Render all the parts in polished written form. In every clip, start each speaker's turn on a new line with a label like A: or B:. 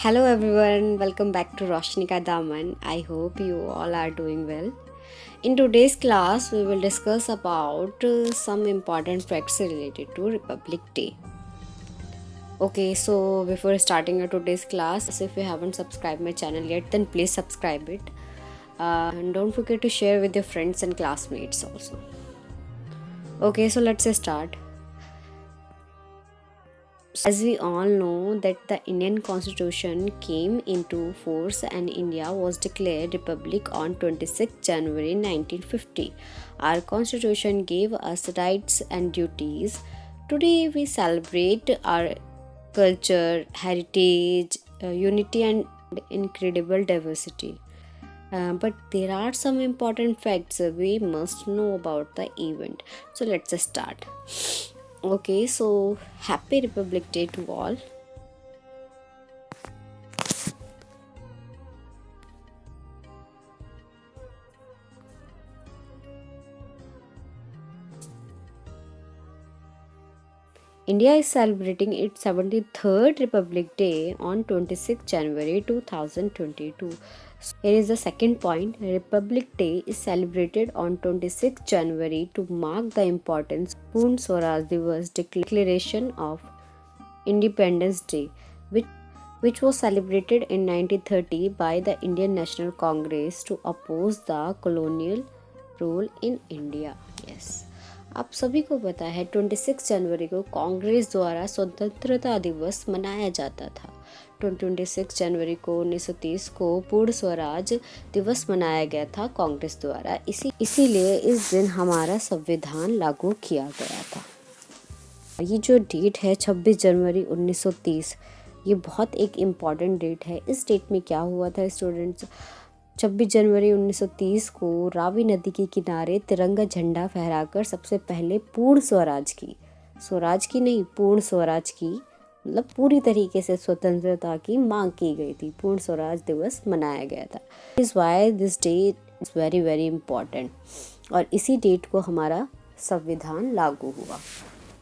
A: Hello everyone, welcome back to Roshni Ka Daman. I hope you all are doing well. In today's class, we will discuss about some important facts related to Republic Day. Okay, so before starting today's class, if you haven't subscribed my channel yet, then please subscribe it. And don't forget to share with your friends and classmates also. Okay, so let's start. As we all know that the Indian Constitution came into force and India was declared republic on 26 January 1950. Our Constitution gave us rights and duties. Today we celebrate our culture, heritage, unity and incredible diversity. But there are some important facts we must know about the event. So let's start. Okay, so happy Republic Day to all. India is celebrating its 73rd Republic Day on 26 January 2022. Here is the second point. Republic Day is celebrated on 26 January to mark the importance of Purna Swaraj Divas Declaration of Independence Day, which was celebrated in 1930 by the Indian National Congress to oppose the colonial rule in India. Yes. आप सभी को पता है 26 जनवरी को कांग्रेस द्वारा स्वतंत्रता दिवस मनाया जाता था। 26 जनवरी को 1930 को पूर्ण स्वराज दिवस मनाया गया था कांग्रेस द्वारा। इसीलिए इस दिन हमारा संविधान लागू किया गया था। ये जो डेट है 26 जनवरी 1930, ये बहुत एक इम्पॉर्टेंट डेट है। इस डेट में क्या हुआ था स्टूडेंट्स? 26 जनवरी 1930 को रावी नदी के किनारे तिरंगा झंडा फहराकर सबसे पहले पूर्ण स्वराज की नहीं, पूर्ण स्वराज की मतलब पूरी तरीके से स्वतंत्रता की मांग की गई थी। पूर्ण स्वराज दिवस मनाया गया था। Is why this day is very very important और इसी डेट को हमारा संविधान लागू हुआ।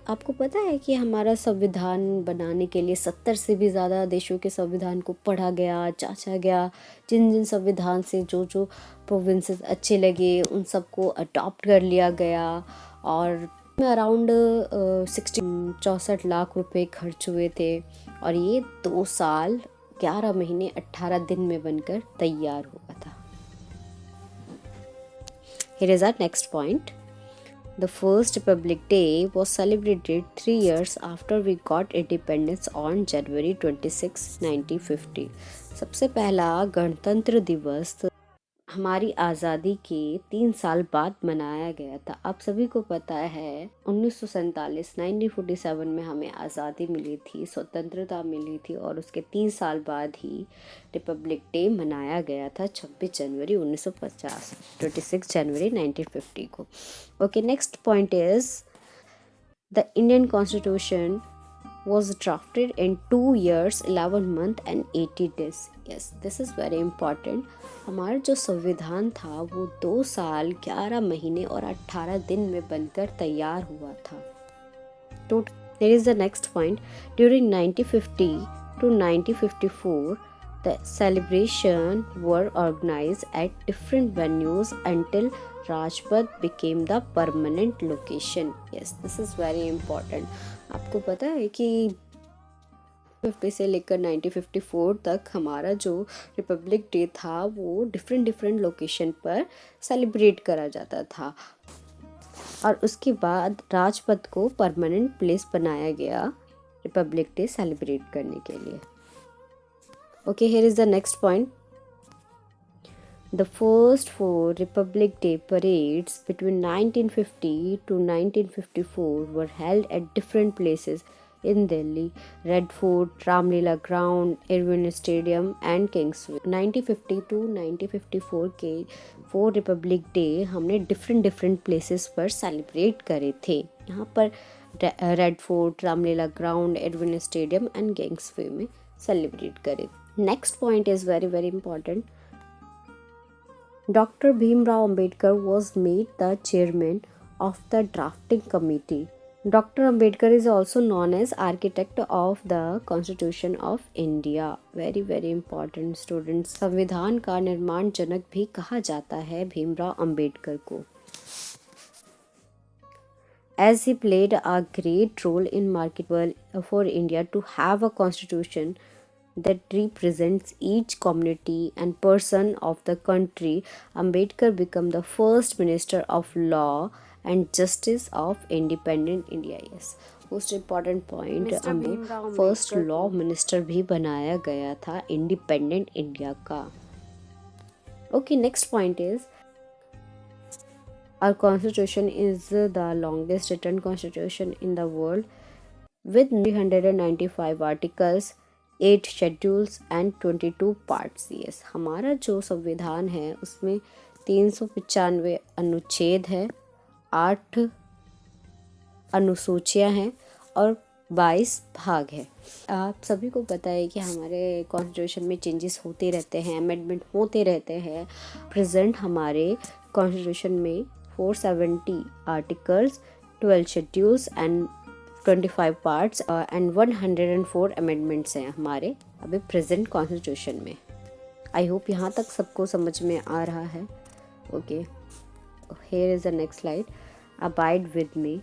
A: आपको पता है कि हमारा संविधान बनाने के लिए 70 से भी ज़्यादा देशों के संविधान को पढ़ा गया, जांचा गया। जिन जिन संविधान से जो जो प्रोविंसेस अच्छे लगे उन सबको अडॉप्ट कर लिया गया और अराउंड 64 लाख रुपए खर्च हुए थे और ये 2 साल 11 महीने 18 दिन में बनकर तैयार हुआ था। Here is our next point. The first Republic Day was celebrated 3 years after we got independence on January 26, 1950. सबसे पहला गणतंत्र दिवस हमारी आज़ादी के 3 साल बाद मनाया गया था। आप सभी को पता है 1947 में हमें आज़ादी मिली थी, स्वतंत्रता मिली थी और उसके 3 साल बाद ही रिपब्लिक डे मनाया गया था 26 जनवरी 1950, 26 जनवरी 1950 को। Okay, next point is the Indian constitution was drafted in 2 years, 11 months and 80 days. Yes, this is very important. हमारा जो संविधान था वो 2 साल 11 महीने और 18 दिन में बनकर तैयार हुआ था। तो there is the next point. During 1950 to 1954, the celebration were organized at different venues until Rajpath became the permanent location. Yes, this is very important. आपको पता है कि 50 से लेकर 1954 तक हमारा जो रिपब्लिक डे था वो डिफरेंट लोकेशन पर सेलिब्रेट करा जाता था और उसके बाद राजपथ को परमानेंट प्लेस बनाया गया रिपब्लिक डे सेलिब्रेट करने के लिए। Okay, here is the next point. The first 4 Republic Day parades between 1950 to 1954 were held at different places in Delhi: Red Fort, Ramlila Ground, Irwin Stadium and Kingsway. 1950 to 1954 के 4 Republic Day हमने different places पर celebrate करे थे। यहाँ पर red fort, Ramlila ground, Edwin stadium and Kingsway में celebrate करे। Next point is very important. Dr. Bhimrao Ambedkar was made the chairman of the drafting committee Dr. Ambedkar is also known as architect of the Constitution of India. Very very important students. संविधान का निर्माण जनक भी कहा जाता है भीमराव अंबेडकर को. As he played a great role in marketing for India to have a constitution that represents each community and person of the country, Ambedkar became the first Minister of Law and Justice of Independent India. Yes, most important point, first law minister भी बनाया गया था independent India का. Okay, next point is our constitution is the longest written constitution in the world with 395 articles, 8 schedules and 22 parts. Yes, हमारा जो संविधान है उसमें 395 अनुच्छेद है, 8 अनुसूचियां हैं और 22 भाग है. आप सभी को पता है कि हमारे कॉन्स्टिट्यूशन में चेंजेस होते रहते हैं, अमेंडमेंट होते रहते हैं. प्रेजेंट हमारे कॉन्स्टिट्यूशन में 470 articles, 12 schedules and 25 parts and 104 amendments हैं हमारे अभी प्रेजेंट कॉन्स्टिट्यूशन में. आई होप यहाँ तक सबको समझ में आ रहा है. Okay, here is the next slide. Abide with me.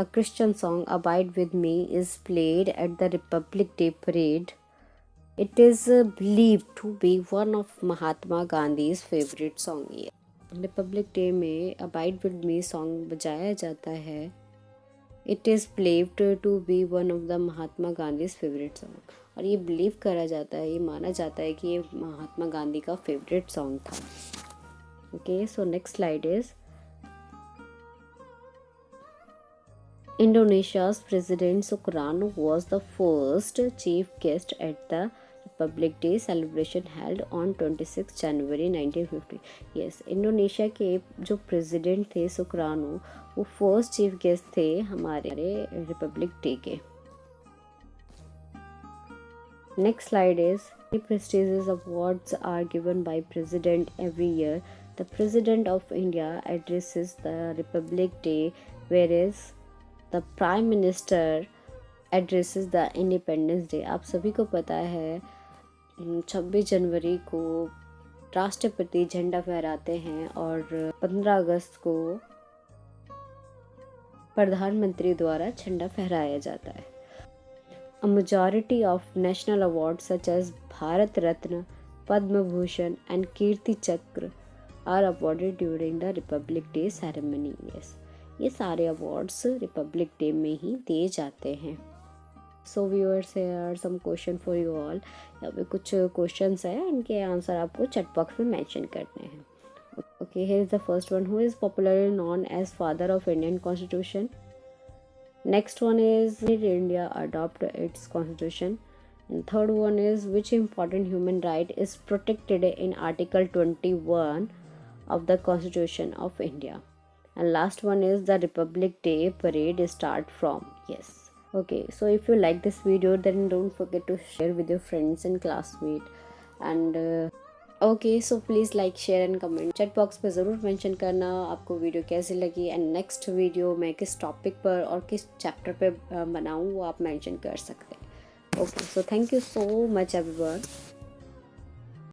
A: A Christian song, Abide With Me, is played at the Republic Day parade. It is believed to be one of Mahatma Gandhi's favorite song. Republic Day में Abide With Me song बजाया जाता है. It is believed to be one of the Mahatma Gandhi's favorite song. और ये believe करा जाता है, ये माना जाता है कि ये महात्मा गांधी का फेवरेट सॉन्ग था. Okay, so next slide is Indonesia's President Sukarno was the first chief guest at the Republic Day celebration held on 26 January 1950. Yes, Indonesia के जो प्रेसिडेंट थे सुकरानो, वो फर्स्ट चीफ गेस्ट थे हमारे रिपब्लिक डे के. Next slide is prestigious awards are given by president every year. The President of India addresses the Republic Day, whereas the prime minister addresses the independence day. आप सभी को पता है 26 जनवरी को राष्ट्रपति झंडा फहराते हैं और 15 अगस्त को प्रधानमंत्री द्वारा झंडा फहराया जाता है. A majority of national awards such as Bharat Ratna, Padma Bhushan and Kirti Chakra are awarded during the republic day ceremony. Yes, ये सारे अवार्ड्स रिपब्लिक डे में ही दिए जाते हैं. So viewers, here some question for you all. यहाँ पे कुछ क्वेश्चंस हैं, इनके आंसर आपको चैट बॉक्स में मेंशन करने हैं. Okay, here is the first one. Who is popularly known as father of Indian constitution? Next one is did India adopt its constitution? Third one is which important human right is protected in article 21 of the Constitution of India? And last one is the Republic Day parade start from. Yes. Okay, so if you like this video, then don't forget to share with your friends and classmates. And okay, so please like, share and comment. Chat box पे ज़रूर mention करना आपको video कैसी लगी and next video मैं किस topic पर और किस चैप्टर पे बनाऊँ वो आप mention कर सकते हैं. Okay, so thank you so much everyone.